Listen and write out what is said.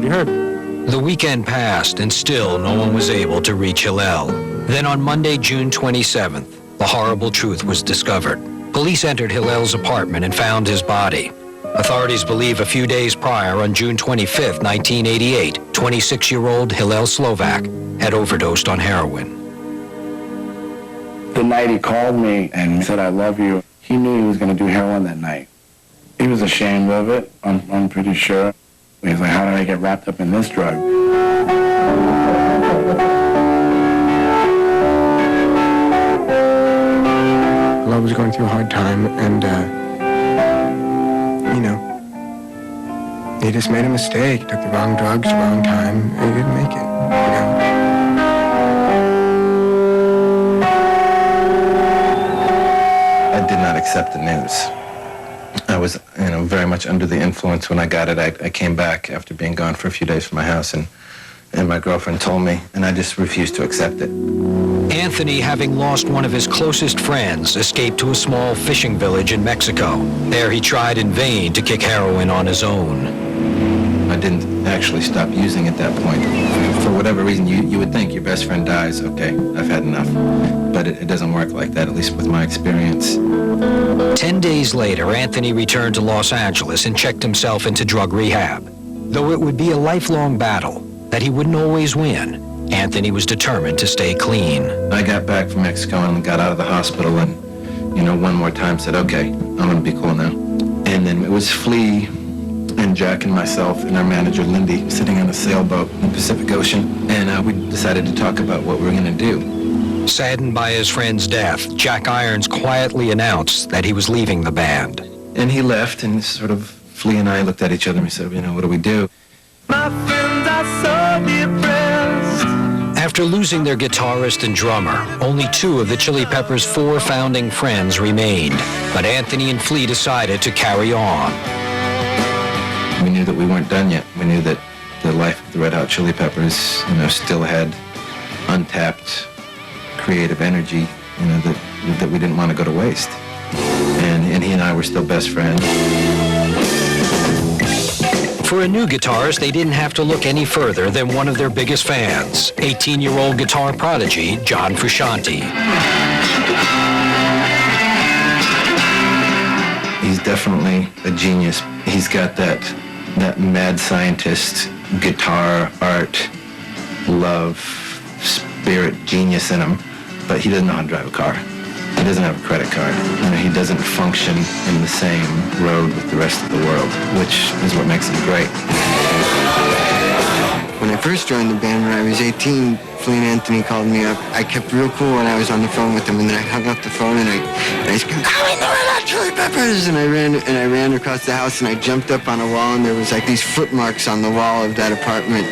You heard? The weekend passed, and still no one was able to reach Hillel. Then on Monday, June 27th, the horrible truth was discovered. Police entered Hillel's apartment and found his body. Authorities believe a few days prior, on June 25th, 1988, 26-year-old Hillel Slovak had overdosed on heroin. The night he called me and said, "I love you," he knew he was going to do heroin that night. He was ashamed of it, I'm pretty sure. He was like, how did I get wrapped up in this drug? Hillel was going through a hard time, and, he just made a mistake. Took the wrong drugs, wrong time, and he didn't make it, I did not accept the news. I was, very much under the influence when I got it. I came back after being gone for a few days from my house, and my girlfriend told me, and I just refused to accept it. Anthony, having lost one of his closest friends, escaped to a small fishing village in Mexico. There he tried in vain to kick heroin on his own. I didn't actually stop using at that point. For whatever reason, you would think your best friend dies, okay, I've had enough. But it doesn't work like that, at least with my experience. 10 days later, Anthony returned to Los Angeles and checked himself into drug rehab. Though it would be a lifelong battle that he wouldn't always win, Anthony was determined to stay clean. I got back from Mexico and got out of the hospital and, one more time said, okay, I'm gonna be cool now. And then it was Flea and Jack and myself and our manager, Lindy, sitting on a sailboat in the Pacific Ocean, and we decided to talk about what we were gonna do. Saddened by his friend's death, Jack Irons quietly announced that he was leaving the band. And he left, and sort of Flea and I looked at each other and we said, what do we do? My friends are so depressed. After losing their guitarist and drummer, only 2 of the Chili Peppers' 4 founding friends remained. But Anthony and Flea decided to carry on. We knew that we weren't done yet. We knew that the life of the Red Hot Chili Peppers, still had untapped creative energy, that we didn't want to go to waste. And he and I were still best friends. For a new guitarist, they didn't have to look any further than one of their biggest fans, 18-year-old guitar prodigy John Frusciante. He's definitely a genius. He's got that mad scientist, guitar, art, love, spirit, genius in him, but he doesn't know how to drive a car. He doesn't have a credit card. He doesn't function in the same road with the rest of the world, which is what makes him great. When I first joined the band when I was 18, Flea and Anthony called me up. I kept real cool when I was on the phone with them, and then I hung up the phone and I screamed, "Calling the Red Hot Chili Peppers!" And I ran across the house and I jumped up on a wall, and there was like these footmarks on the wall of that apartment.